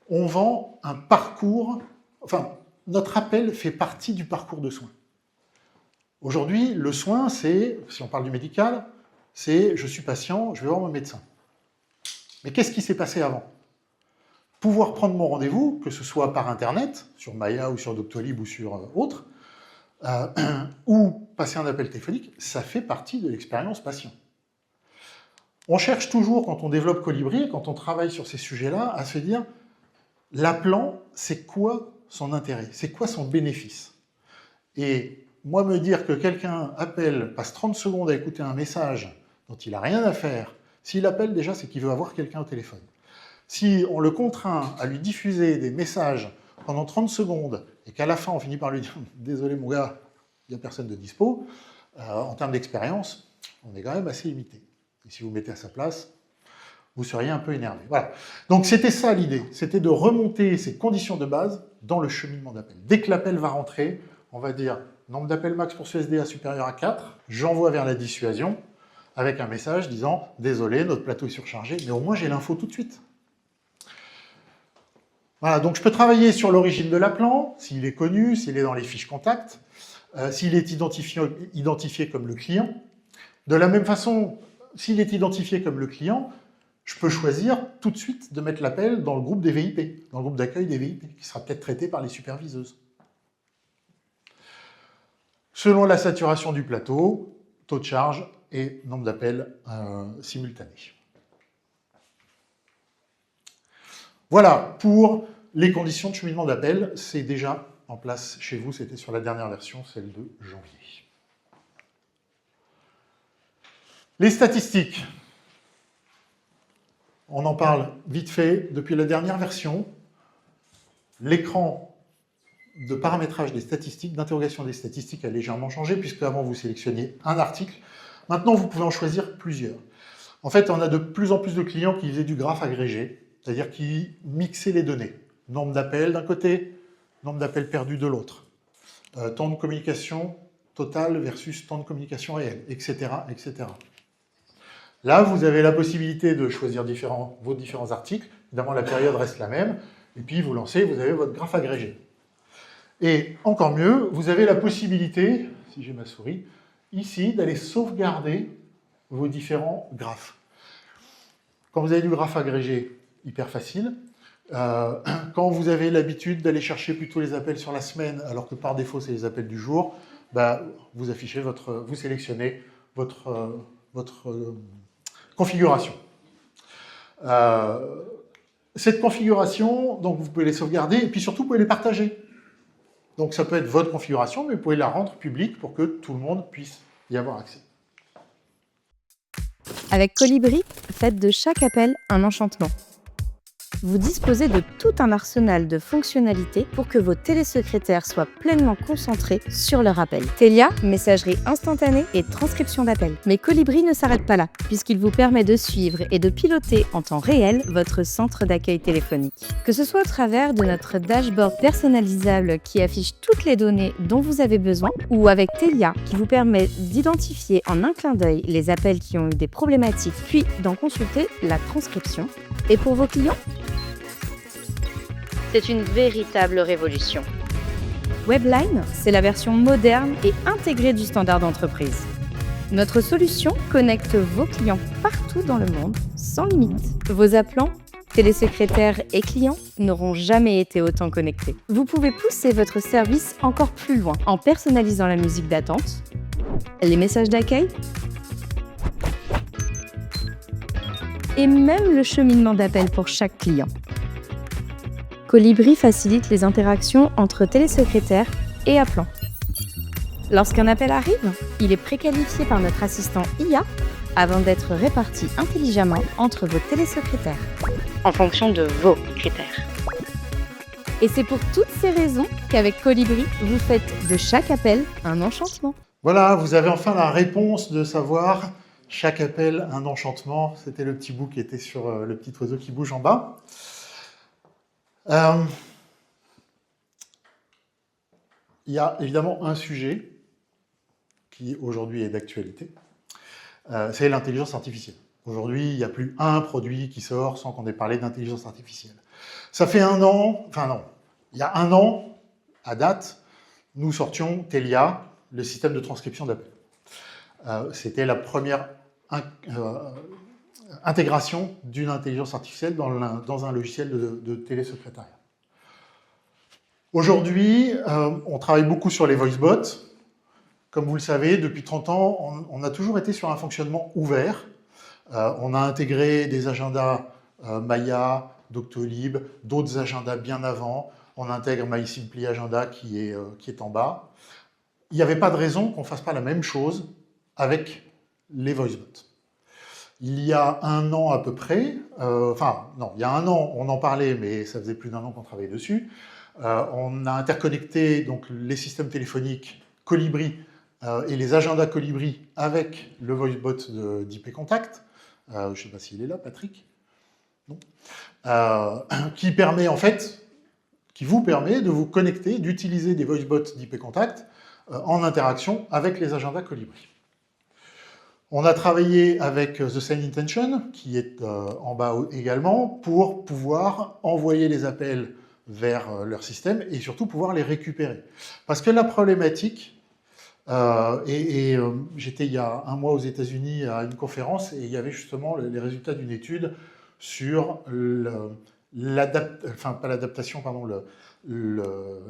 On vend un parcours, enfin, notre appel fait partie du parcours de soins. Aujourd'hui, le soin, c'est, si on parle du médical, c'est je suis patient, je vais voir mon médecin. Mais qu'est-ce qui s'est passé avant? Pouvoir prendre mon rendez-vous, que ce soit par Internet, sur Maya ou sur Doctolib ou sur autre, ou passer un appel téléphonique, ça fait partie de l'expérience patient. On cherche toujours, quand on développe Colibri, quand on travaille sur ces sujets-là, à se dire, l'appelant, c'est quoi son intérêt? C'est quoi son bénéfice? Et moi, me dire que quelqu'un appelle, passe 30 secondes à écouter un message dont il n'a rien à faire, s'il appelle déjà, c'est qu'il veut avoir quelqu'un au téléphone. Si on le contraint à lui diffuser des messages pendant 30 secondes et qu'à la fin, on finit par lui dire « Désolé mon gars, il n'y a personne de dispo », en termes d'expérience, on est quand même assez limité. Et si vous mettez à sa place, vous seriez un peu énervé. Voilà. Donc c'était ça l'idée, c'était de remonter ces conditions de base dans le cheminement d'appel. Dès que l'appel va rentrer, on va dire nombre d'appels max pour ce SDA supérieur à 4, j'envoie vers la dissuasion avec un message disant « Désolé, notre plateau est surchargé », mais au moins j'ai l'info tout de suite. Voilà, donc je peux travailler sur l'origine de l'appelant, s'il est connu, s'il est dans les fiches contacts, s'il est identifié comme le client. De la même façon, s'il est identifié comme le client, je peux choisir tout de suite de mettre l'appel dans le groupe des VIP, dans le groupe d'accueil des VIP, qui sera peut-être traité par les superviseuses. Selon la saturation du plateau, taux de charge et nombre d'appels simultanés. Voilà, pour les conditions de cheminement d'appel, c'est déjà en place chez vous, c'était sur la dernière version, celle de janvier. Les statistiques. On en parle vite fait. Depuis la dernière version, l'écran de paramétrage des statistiques, d'interrogation des statistiques a légèrement changé, puisque avant vous sélectionniez un article. Maintenant, vous pouvez en choisir plusieurs. En fait, on a de plus en plus de clients qui faisaient du graphe agrégé, c'est-à-dire qui mixaient les données. Nombre d'appels d'un côté, nombre d'appels perdus de l'autre. Temps de communication total versus temps de communication réel, etc., etc. Là, vous avez la possibilité de choisir vos différents articles. Évidemment, la période reste la même. Et puis, vous lancez, vous avez votre graphe agrégé. Et encore mieux, vous avez la possibilité, si j'ai ma souris, ici, d'aller sauvegarder vos différents graphes. Quand vous avez du graphe agrégé, hyper facile. Quand vous avez l'habitude d'aller chercher plutôt les appels sur la semaine, alors que par défaut, c'est les appels du jour, vous affichez vous sélectionnez votre configuration. Cette configuration, donc vous pouvez les sauvegarder et puis surtout vous pouvez les partager. Donc ça peut être votre configuration, mais vous pouvez la rendre publique pour que tout le monde puisse y avoir accès. Avec Colibri, faites de chaque appel un enchantement. Vous disposez de tout un arsenal de fonctionnalités pour que vos télésecrétaires soient pleinement concentrés sur leur appel. Telia, messagerie instantanée et transcription d'appels. Mais Colibri ne s'arrête pas là, puisqu'il vous permet de suivre et de piloter en temps réel votre centre d'accueil téléphonique. Que ce soit au travers de notre dashboard personnalisable qui affiche toutes les données dont vous avez besoin, ou avec Telia qui vous permet d'identifier en un clin d'œil les appels qui ont eu des problématiques, puis d'en consulter la transcription. Et pour vos clients, c'est une véritable révolution. Webline, c'est la version moderne et intégrée du standard d'entreprise. Notre solution connecte vos clients partout dans le monde, sans limite. Vos appelants, télésecrétaires et clients n'auront jamais été autant connectés. Vous pouvez pousser votre service encore plus loin en personnalisant la musique d'attente, les messages d'accueil et même le cheminement d'appel pour chaque client. Colibri facilite les interactions entre télésecrétaires et appelants. Lorsqu'un appel arrive, il est préqualifié par notre assistant IA avant d'être réparti intelligemment entre vos télésecrétaires, en fonction de vos critères. Et c'est pour toutes ces raisons qu'avec Colibri, vous faites de chaque appel un enchantement. Voilà, vous avez enfin la réponse de savoir chaque appel un enchantement. C'était le petit bout qui était sur le petit oiseau qui bouge en bas. Il y a évidemment un sujet qui aujourd'hui est d'actualité, c'est l'intelligence artificielle. Aujourd'hui, il n'y a plus un produit qui sort sans qu'on ait parlé d'intelligence artificielle. Ça fait un an, enfin non, il y a un an, à date, nous sortions Telia, le système de transcription d'appels. C'était la première intégration d'une intelligence artificielle dans un logiciel de télésecrétariat. Aujourd'hui, on travaille beaucoup sur les voicebots. Comme vous le savez, depuis 30 ans, on a toujours été sur un fonctionnement ouvert. On a intégré des agendas Maya, Doctolib, d'autres agendas bien avant. On intègre MySimply Agenda qui est en bas. Il n'y avait pas de raison qu'on ne fasse pas la même chose avec les voicebots. Il y a un an à peu près, il y a un an, on en parlait, mais ça faisait plus d'un an qu'on travaillait dessus. On a interconnecté donc, les systèmes téléphoniques Colibri et les agendas Colibri avec le voicebot d'IP Contact. Je ne sais pas s'il est là, Patrick. Non. Qui vous permet de vous connecter, d'utiliser des voicebots d'IP Contact en interaction avec les agendas Colibri. On a travaillé avec The Same Intention, qui est en bas également, pour pouvoir envoyer les appels vers leur système et surtout pouvoir les récupérer. Parce que la problématique, j'étais il y a un mois aux États-Unis à une conférence et il y avait justement les résultats d'une étude sur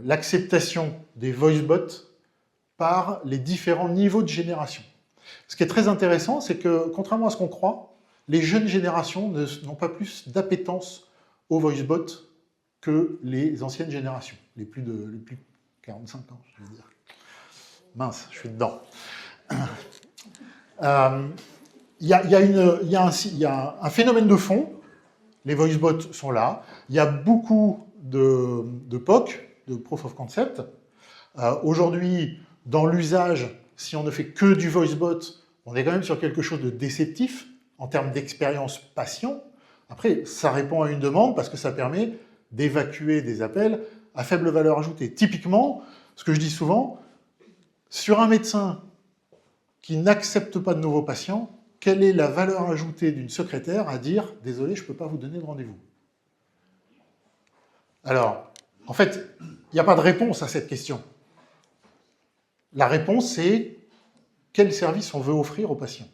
l'acceptation des voicebots par les différents niveaux de génération. Ce qui est très intéressant, c'est que, contrairement à ce qu'on croit, les jeunes générations n'ont pas plus d'appétence aux voicebots que les anciennes générations, les plus de 45 ans, je veux dire. Mince, je suis dedans. Il y a un phénomène de fond, les voicebots sont là, il y a beaucoup de POC, de Proof of Concept. Aujourd'hui, dans l'usage, si on ne fait que du voicebot, on est quand même sur quelque chose de déceptif en termes d'expérience patient. Après, ça répond à une demande parce que ça permet d'évacuer des appels à faible valeur ajoutée. Typiquement, ce que je dis souvent, sur un médecin qui n'accepte pas de nouveaux patients, quelle est la valeur ajoutée d'une secrétaire à dire « Désolé, je ne peux pas vous donner de rendez-vous ». Alors, en fait, il n'y a pas de réponse à cette question. La réponse, c'est quel service on veut offrir au patient.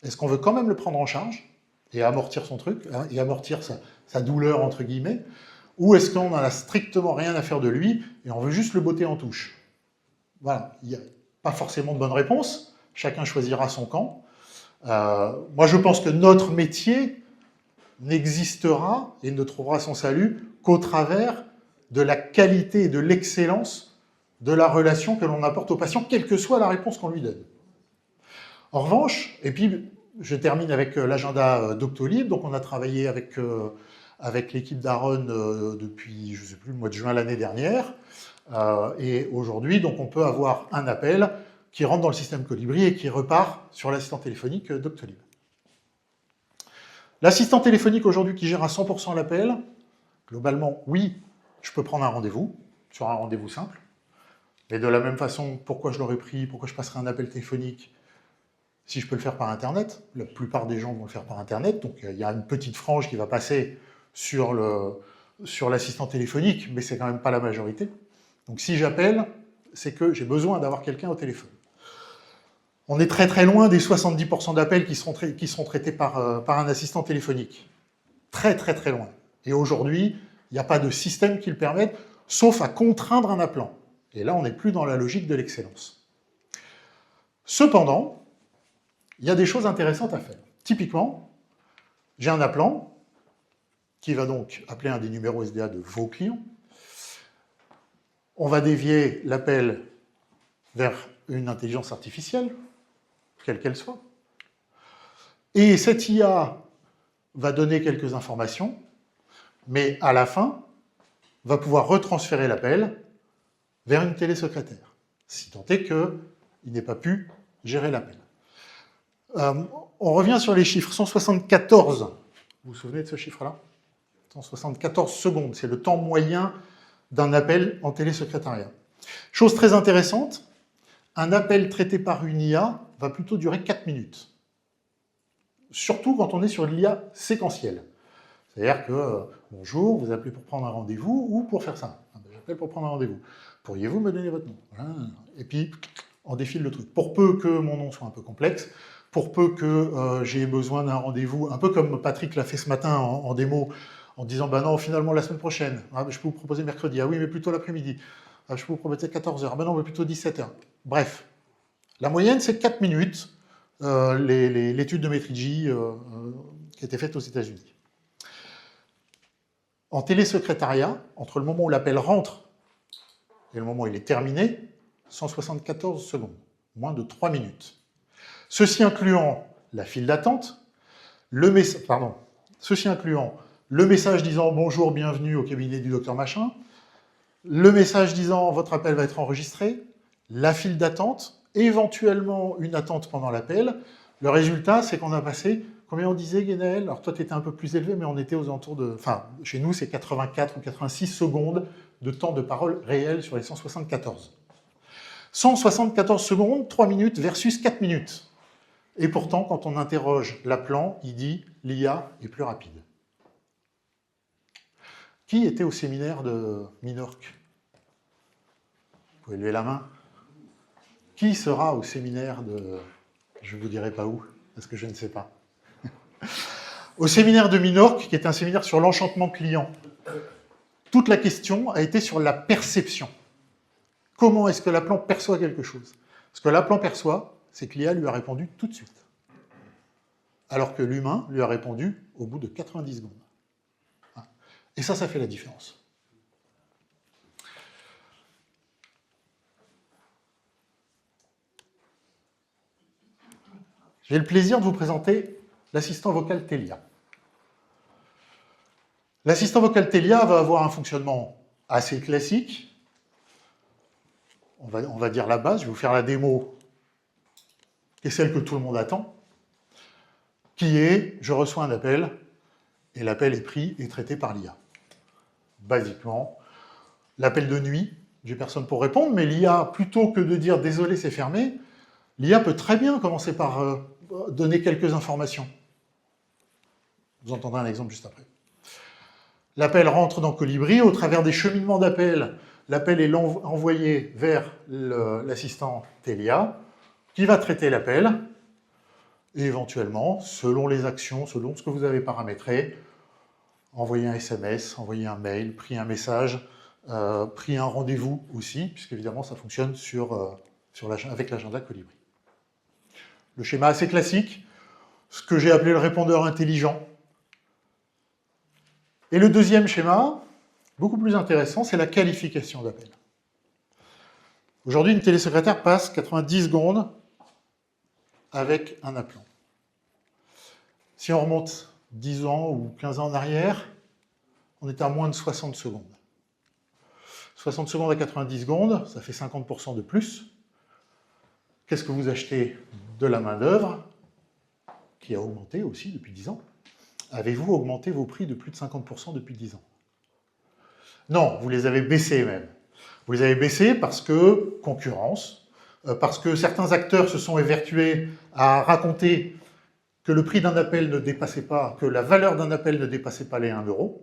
Est-ce qu'on veut quand même le prendre en charge et amortir son truc, et amortir sa douleur, entre guillemets, ou est-ce qu'on n'en a strictement rien à faire de lui et on veut juste le botter en touche? Voilà, il n'y a pas forcément de bonne réponse, chacun choisira son camp. Moi, je pense que notre métier n'existera et ne trouvera son salut qu'au travers de la qualité et de l'excellence de la relation que l'on apporte au patient, quelle que soit la réponse qu'on lui donne. En revanche, et puis je termine avec l'agenda Doctolib, donc on a travaillé avec l'équipe d'Aaron depuis, je ne sais plus, le mois de juin l'année dernière, et aujourd'hui, donc on peut avoir un appel qui rentre dans le système Colibri et qui repart sur l'assistant téléphonique Doctolib. L'assistant téléphonique aujourd'hui qui gère à 100% l'appel, globalement, oui, je peux prendre un rendez-vous, sur un rendez-vous simple, mais de la même façon, pourquoi je l'aurais pris, pourquoi je passerais un appel téléphonique si je peux le faire par Internet? La plupart des gens vont le faire par Internet, donc il y a une petite frange qui va passer sur l'assistant téléphonique, mais c'est quand même pas la majorité. Donc si j'appelle, c'est que j'ai besoin d'avoir quelqu'un au téléphone. On est très très loin des 70% d'appels qui seront traités par un assistant téléphonique. Très très très loin. Et aujourd'hui, il n'y a pas de système qui le permette, sauf à contraindre un appelant. Et là, on n'est plus dans la logique de l'excellence. Cependant, il y a des choses intéressantes à faire. Typiquement, j'ai un appelant qui va donc appeler un des numéros SDA de vos clients. On va dévier l'appel vers une intelligence artificielle, quelle qu'elle soit. Et cette IA va donner quelques informations, mais à la fin, va pouvoir retransférer l'appel vers une télésecrétaire, si tant est qu'il n'ait pas pu gérer l'appel. On revient sur les chiffres. 174, vous vous souvenez de ce chiffre-là? 174 secondes, c'est le temps moyen d'un appel en télésecrétariat. Chose très intéressante, un appel traité par une IA va plutôt durer 4 minutes. Surtout quand on est sur l'IA séquentielle. C'est-à-dire que, bonjour, vous appelez pour prendre un rendez-vous ou pour faire ça. J'appelle pour prendre un rendez-vous. Pourriez-vous me donner votre nom? Voilà. Et puis, on défile le truc. Pour peu que mon nom soit un peu complexe, pour peu que j'ai besoin d'un rendez-vous, un peu comme Patrick l'a fait ce matin en démo, en disant, bah non, finalement, la semaine prochaine, je peux vous proposer mercredi, ah oui, mais plutôt l'après-midi, je peux vous proposer 14h, ah ben non, mais plutôt 17h. Bref, la moyenne, c'est 4 minutes, l'étude de Metrigi qui a été faite aux États-Unis. En télésecrétariat, entre le moment où l'appel rentre et le moment où il est terminé, 174 secondes, moins de 3 minutes. Ceci incluant la file d'attente, ceci incluant le message disant « Bonjour, bienvenue au cabinet du docteur machin », le message disant « Votre appel va être enregistré », la file d'attente, éventuellement une attente pendant l'appel. Le résultat, c'est qu'on a passé, combien on disait, Guénaël? Alors toi, tu étais un peu plus élevé, mais on était aux alentours de... Enfin, chez nous, c'est 84 ou 86 secondes de temps de parole réel sur les 174. 174 secondes, 3 minutes versus 4 minutes. Et pourtant, quand on interroge l'appelant, il dit « l'IA est plus rapide ». Qui était au séminaire de Minorque? Vous pouvez lever la main. Qui sera au séminaire de... Je ne vous dirai pas où, parce que je ne sais pas. Au séminaire de Minorque, qui est un séminaire sur l'enchantement client, toute la question a été sur la perception. Comment est-ce que l'appelant perçoit quelque chose? Ce que l'appelant perçoit, c'est que l'IA lui a répondu tout de suite. Alors que l'humain lui a répondu au bout de 90 secondes. Et ça fait la différence. J'ai le plaisir de vous présenter l'assistant vocal Telia. L'assistant vocal Telia va avoir un fonctionnement assez classique. On va dire la base, je vais vous faire la démo, qui est celle que tout le monde attend, qui est, je reçois un appel, et l'appel est pris et traité par l'IA. Basiquement, l'appel de nuit, j'ai personne pour répondre, mais l'IA, plutôt que de dire « désolé, c'est fermé », l'IA peut très bien commencer par donner quelques informations. Vous entendrez un exemple juste après. L'appel rentre dans Colibri, au travers des cheminements d'appel, l'appel est envoyé vers l'assistant Telia, qui va traiter l'appel, et éventuellement, selon les actions, selon ce que vous avez paramétré, envoyer un SMS, envoyer un mail, pris un message, pris un rendez-vous aussi, puisqu'évidemment ça fonctionne avec l'agenda Colibri. Le schéma assez classique, ce que j'ai appelé le répondeur intelligent. Et le deuxième schéma, beaucoup plus intéressant, c'est la qualification d'appel. Aujourd'hui, une télésecrétaire passe 90 secondes avec un appelant. Si on remonte 10 ans ou 15 ans en arrière, on est à moins de 60 secondes. 60 secondes à 90 secondes, ça fait 50% de plus. Qu'est-ce que vous achetez? De la main-d'œuvre, qui a augmenté aussi depuis 10 ans. Avez-vous augmenté vos prix de plus de 50% depuis 10 ans? Non, vous les avez baissés même. Vous les avez baissés parce que concurrence, parce que certains acteurs se sont évertués à raconter que le prix d'un appel ne dépassait pas, que la valeur d'un appel ne dépassait pas les 1 €.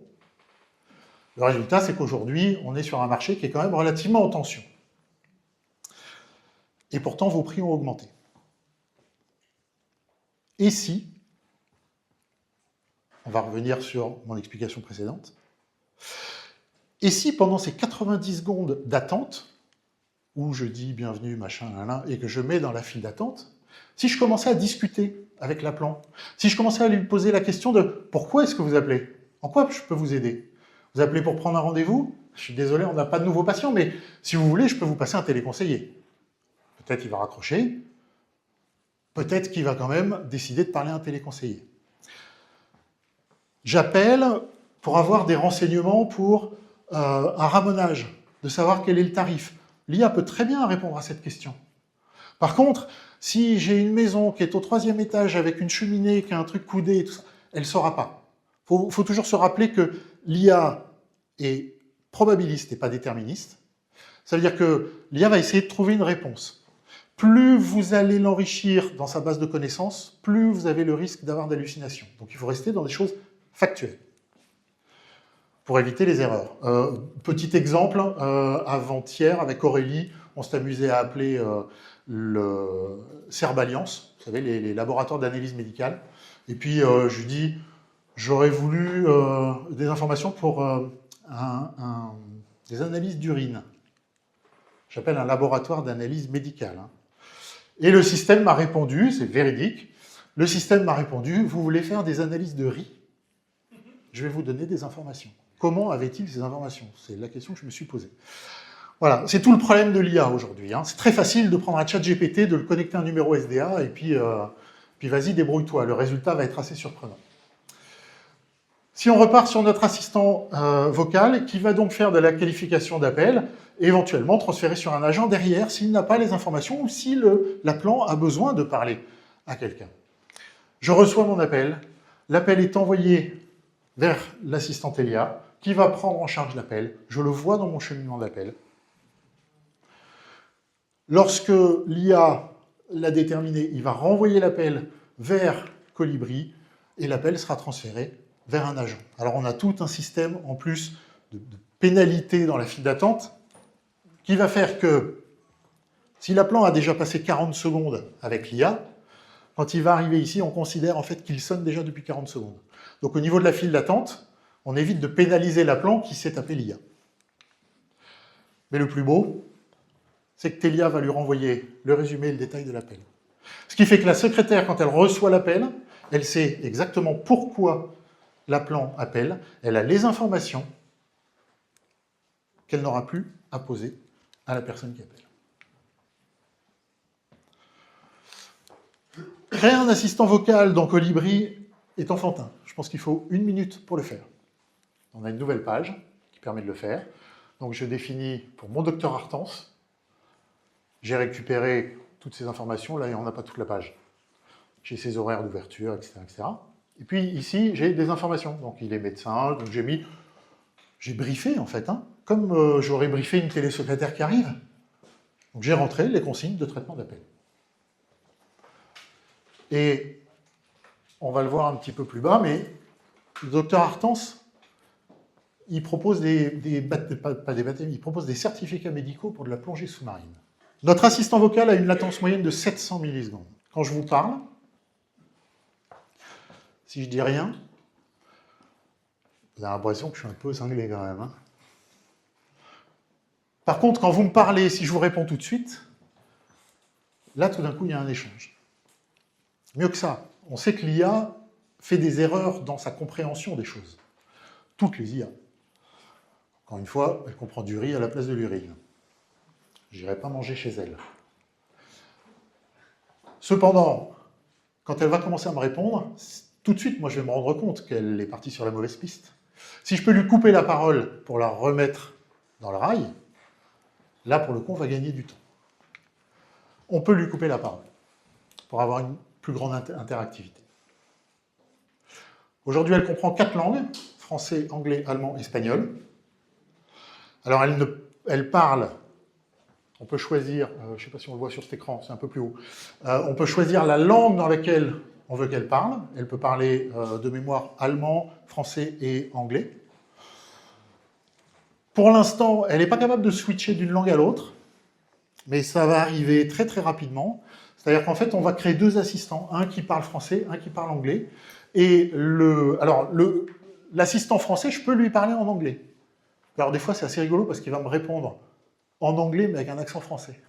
Le résultat, c'est qu'aujourd'hui, on est sur un marché qui est quand même relativement en tension. Et pourtant, vos prix ont augmenté. Et si, on va revenir sur mon explication précédente, et si pendant ces 90 secondes d'attente, où je dis bienvenue, machin, là, et que je mets dans la file d'attente, si je commençais à discuter avec l'appelant, si je commençais à lui poser la question de pourquoi est-ce que vous appelez? En quoi je peux vous aider? Vous appelez pour prendre un rendez-vous? Je suis désolé, on n'a pas de nouveaux patients, mais si vous voulez, je peux vous passer un téléconseiller. Peut-être qu'il va raccrocher, peut-être qu'il va quand même décider de parler à un téléconseiller. J'appelle pour avoir des renseignements pour un ramonage, de savoir quel est le tarif. L'IA peut très bien répondre à cette question. Par contre, si j'ai une maison qui est au 3e étage avec une cheminée, qui a un truc coudé, et tout ça, elle ne saura pas. Il faut toujours se rappeler que l'IA est probabiliste et pas déterministe. Ça veut dire que l'IA va essayer de trouver une réponse. Plus vous allez l'enrichir dans sa base de connaissances, plus vous avez le risque d'avoir d'hallucinations. Donc il faut rester dans des choses factuelles pour éviter les erreurs. Petit exemple, avant-hier, avec Aurélie, on s'est amusé à appeler le Cerballiance, vous savez, les laboratoires d'analyse médicale. Et puis je lui dis, j'aurais voulu des informations pour des analyses d'urine. J'appelle un laboratoire d'analyse médicale. Et le système m'a répondu, c'est véridique, le système m'a répondu, vous voulez faire des analyses de riz? Je vais vous donner des informations. Comment avait-il ces informations? C'est la question que je me suis posée. Voilà, c'est tout le problème de l'IA aujourd'hui. C'est très facile de prendre un chat GPT, de le connecter à un numéro SDA, et puis vas-y, débrouille-toi. Le résultat va être assez surprenant. Si on repart sur notre assistant vocal, qui va donc faire de la qualification d'appel, et éventuellement transférer sur un agent derrière s'il n'a pas les informations ou si l'appelant a besoin de parler à quelqu'un. Je reçois mon appel, l'appel est envoyé vers l'assistant Telia, qui va prendre en charge l'appel, je le vois dans mon cheminement d'appel. Lorsque l'IA l'a déterminé, il va renvoyer l'appel vers Colibri, et l'appel sera transféré vers un agent. Alors on a tout un système en plus de pénalités dans la file d'attente qui va faire que si l'appelant a déjà passé 40 secondes avec l'IA, quand il va arriver ici, on considère en fait qu'il sonne déjà depuis 40 secondes. Donc au niveau de la file d'attente, on évite de pénaliser l'appelant qui s'est tapé l'IA. Mais le plus beau, c'est que Telia va lui renvoyer le résumé et le détail de l'appel. Ce qui fait que la secrétaire, quand elle reçoit l'appel, elle sait exactement pourquoi l'appelant appelle, elle a les informations qu'elle n'aura plus à poser à la personne qui appelle. Créer un assistant vocal dans Colibri est enfantin. Je pense qu'il faut 1 minute pour le faire. On a une nouvelle page qui permet de le faire. Donc je définis pour mon docteur Artens, j'ai récupéré toutes ces informations, là on n'a pas toute la page. J'ai ses horaires d'ouverture, etc., etc. Et puis ici, j'ai des informations. Donc il est médecin, donc j'ai briefé en fait, comme j'aurais briefé une télésecrétaire qui arrive. Donc j'ai rentré les consignes de traitement d'appel. Et on va le voir un petit peu plus bas, mais le docteur Artens, il propose il propose des certificats médicaux pour de la plongée sous-marine. Notre assistant vocal a une latence moyenne de 700 millisecondes. Quand je vous parle, si je dis rien, vous avez l'impression que je suis un peu cinglé quand même. Par contre, quand vous me parlez, si je vous réponds tout de suite, là, tout d'un coup, il y a un échange. Mieux que ça, on sait que l'IA fait des erreurs dans sa compréhension des choses. Toutes les IA. Encore une fois, elle comprend du riz à la place de l'urine. Je n'irai pas manger chez elle. Cependant, quand elle va commencer à me répondre, tout de suite, moi, je vais me rendre compte qu'elle est partie sur la mauvaise piste. Si je peux lui couper la parole pour la remettre dans le rail, là, pour le coup, on va gagner du temps. On peut lui couper la parole pour avoir une plus grande interactivité. Aujourd'hui, elle comprend 4 langues, français, anglais, allemand, espagnol. Alors, elle parle, on peut choisir, je ne sais pas si on le voit sur cet écran, c'est un peu plus haut, on peut choisir la langue dans laquelle on veut qu'elle parle. Elle peut parler de mémoire allemand, français et anglais. Pour l'instant, elle n'est pas capable de switcher d'une langue à l'autre, mais ça va arriver très très rapidement. C'est-à-dire qu'en fait, on va créer 2 assistants, un qui parle français, un qui parle anglais. Et l'assistant français, je peux lui parler en anglais. Alors des fois, c'est assez rigolo parce qu'il va me répondre en anglais, mais avec un accent français.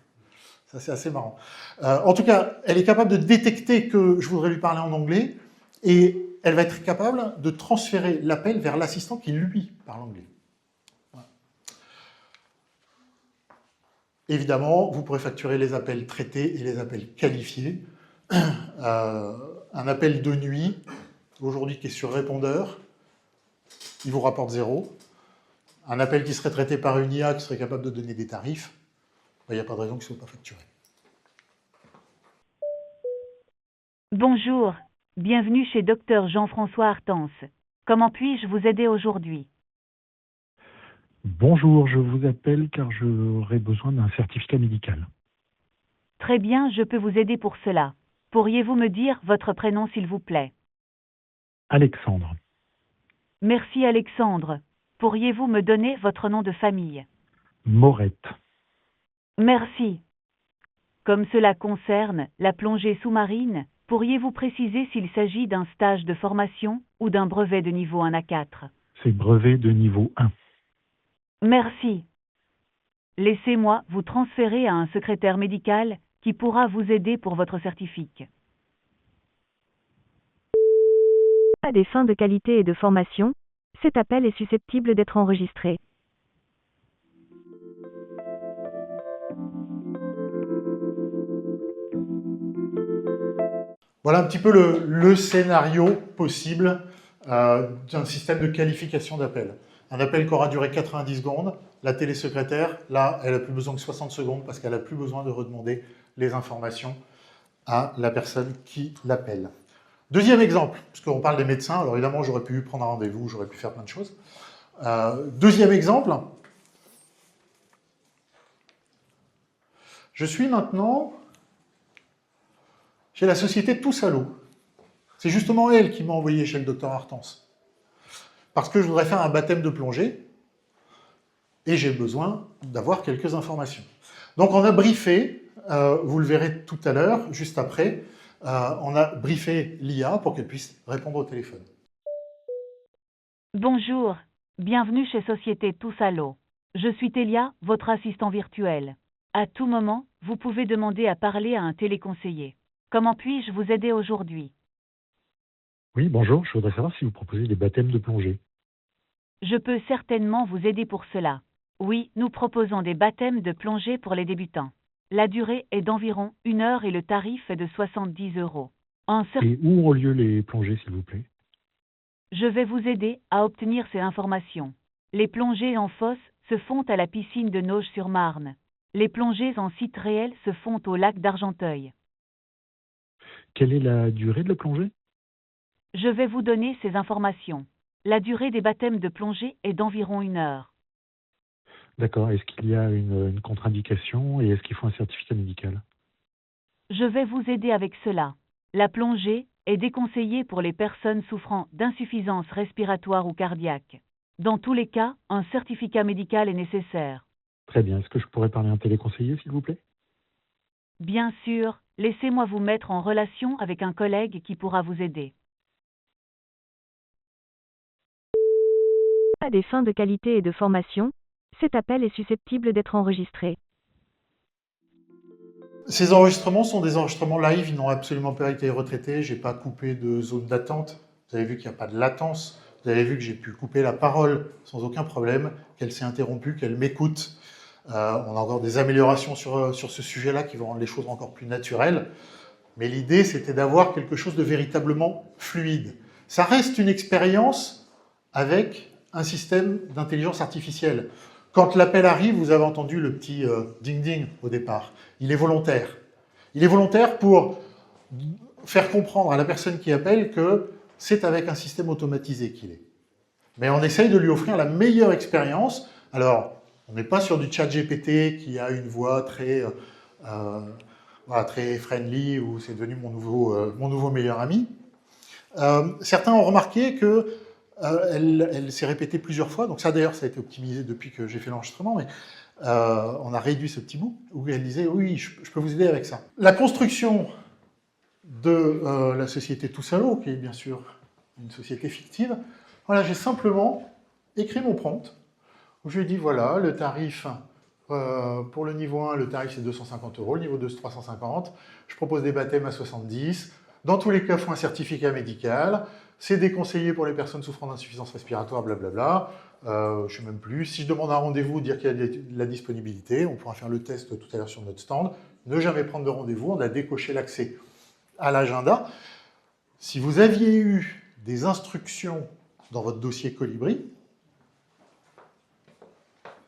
Ça, c'est assez marrant. En tout cas, elle est capable de détecter que je voudrais lui parler en anglais et elle va être capable de transférer l'appel vers l'assistant qui, lui, parle anglais. Voilà. Évidemment, vous pourrez facturer les appels traités et les appels qualifiés. Un appel de nuit, aujourd'hui qui est sur répondeur, il vous rapporte 0. un appel qui serait traité par une IA qui serait capable de donner des tarifs, il n'y a pas de raison qu'il ne soit pas facturé. Bonjour, bienvenue chez Dr Jean-François Artens. Comment puis-je vous aider aujourd'hui? Bonjour, je vous appelle car j'aurais besoin d'un certificat médical. Très bien, je peux vous aider pour cela. Pourriez-vous me dire votre prénom s'il vous plaît? Alexandre, Merci Alexandre. Pourriez-vous me donner votre nom de famille? Morette, Merci. Comme cela concerne la plongée sous-marine, pourriez-vous préciser s'il s'agit d'un stage de formation ou d'un brevet de niveau 1 à 4? c'est brevet de niveau 1. Merci. Laissez-moi vous transférer à un secrétaire médical qui pourra vous aider pour votre certificat. À des fins de qualité et de formation, cet appel est susceptible d'être enregistré. Voilà un petit peu le scénario possible d'un système de qualification d'appel. Un appel qui aura duré 90 secondes, la télésecrétaire, là, elle n'a plus besoin que 60 secondes parce qu'elle n'a plus besoin de redemander les informations à la personne qui l'appelle. Deuxième exemple, parce qu'on parle des médecins, alors évidemment j'aurais pu prendre un rendez-vous, j'aurais pu faire plein de choses. Deuxième exemple, je suis maintenant chez la société Tous à l'eau. C'est justement elle qui m'a envoyé chez le docteur Artens. Parce que je voudrais faire un baptême de plongée et j'ai besoin d'avoir quelques informations. Donc on a briefé, vous le verrez tout à l'heure, juste après, on a briefé l'IA pour qu'elle puisse répondre au téléphone. Bonjour, bienvenue chez Société Tous à l'eau. Je suis Télia, votre assistant virtuel. À tout moment, vous pouvez demander à parler à un téléconseiller. Comment puis-je vous aider aujourd'hui? Oui, bonjour, je voudrais savoir si vous proposez des baptêmes de plongée. Je peux certainement vous aider pour cela. Oui, nous proposons des baptêmes de plongée pour les débutants. La durée est d'environ 1 heure et le tarif est de 70 €. Et où ont lieu les plongées, s'il vous plaît? Je vais vous aider à obtenir ces informations. Les plongées en fosse se font à la piscine de Nauge-sur-Marne. Les plongées en site réel se font au lac d'Argenteuil. Quelle est la durée de la plongée? Je vais vous donner ces informations. La durée des baptêmes de plongée est d'environ 1 heure. D'accord, est-ce qu'il y a une contre-indication et est-ce qu'il faut un certificat médical? Je vais vous aider avec cela. La plongée est déconseillée pour les personnes souffrant d'insuffisance respiratoire ou cardiaque. Dans tous les cas, un certificat médical est nécessaire. Très bien, est-ce que je pourrais parler à un téléconseiller, s'il vous plaît? Bien sûr, laissez-moi vous mettre en relation avec un collègue qui pourra vous aider. À des fins de qualité et de formation, cet appel est susceptible d'être enregistré. Ces enregistrements sont des enregistrements live, ils n'ont absolument pas été retraités, je n'ai pas coupé de zone d'attente, vous avez vu qu'il n'y a pas de latence, vous avez vu que j'ai pu couper la parole sans aucun problème, qu'elle s'est interrompue, qu'elle m'écoute. On a encore des améliorations sur ce sujet-là qui vont rendre les choses encore plus naturelles, mais l'idée c'était d'avoir quelque chose de véritablement fluide. Ça reste une expérience avec un système d'intelligence artificielle. Quand l'appel arrive, vous avez entendu le petit ding-ding au départ. Il est volontaire. Il est volontaire pour faire comprendre à la personne qui appelle que c'est avec un système automatisé qu'il est. Mais on essaye de lui offrir la meilleure expérience. Alors, on n'est pas sur du chat GPT qui a une voix très, voilà, très friendly ou c'est devenu mon nouveau meilleur ami. Certains ont remarqué que elle s'est répétée plusieurs fois, donc ça d'ailleurs ça a été optimisé depuis que j'ai fait l'enregistrement, mais on a réduit ce petit bout où elle disait oui, je peux vous aider avec ça. La construction de la société Tous à l'eau, qui est bien sûr une société fictive, voilà, j'ai simplement écrit mon prompt où je lui ai dit voilà, le tarif pour le niveau 1, le tarif c'est 250 €, le niveau 2 c'est 350, je propose des baptêmes à 70, dans tous les cas il faut un certificat médical. C'est déconseillé pour les personnes souffrant d'insuffisance respiratoire, blablabla. Je ne sais même plus. Si je demande un rendez-vous, dire qu'il y a de la disponibilité, on pourra faire le test tout à l'heure sur notre stand. Ne jamais prendre de rendez-vous, on a décoché l'accès à l'agenda. Si vous aviez eu des instructions dans votre dossier Colibri,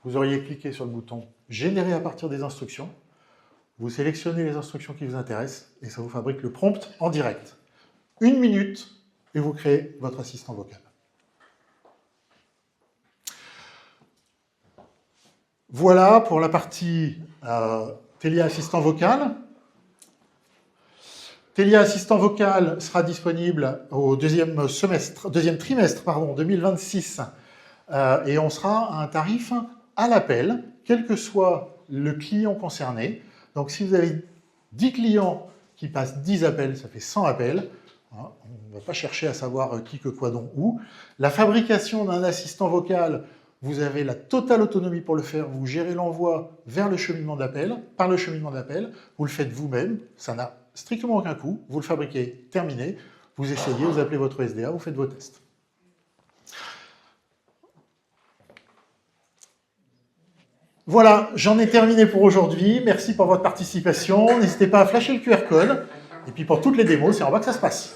vous auriez cliqué sur le bouton « Générer à partir des instructions ». Vous sélectionnez les instructions qui vous intéressent et ça vous fabrique le prompt en direct. 1 minute et vous créez votre assistant vocal. Voilà pour la partie Telia Assistant Vocal. Telia Assistant Vocal sera disponible au deuxième trimestre 2026 et on sera à un tarif à l'appel, quel que soit le client concerné. Donc si vous avez 10 clients qui passent 10 appels, ça fait 100 appels. On ne va pas chercher à savoir qui, que, quoi, dont, où. La fabrication d'un assistant vocal, vous avez la totale autonomie pour le faire. Vous gérez l'envoi vers le cheminement d'appel, par le cheminement d'appel. Vous le faites vous-même, ça n'a strictement aucun coût. Vous le fabriquez, terminé. Vous essayez, vous appelez votre SDA, vous faites vos tests. Voilà, j'en ai terminé pour aujourd'hui. Merci pour votre participation. N'hésitez pas à flasher le QR code. Et puis pour toutes les démos, c'est en bas que ça se passe.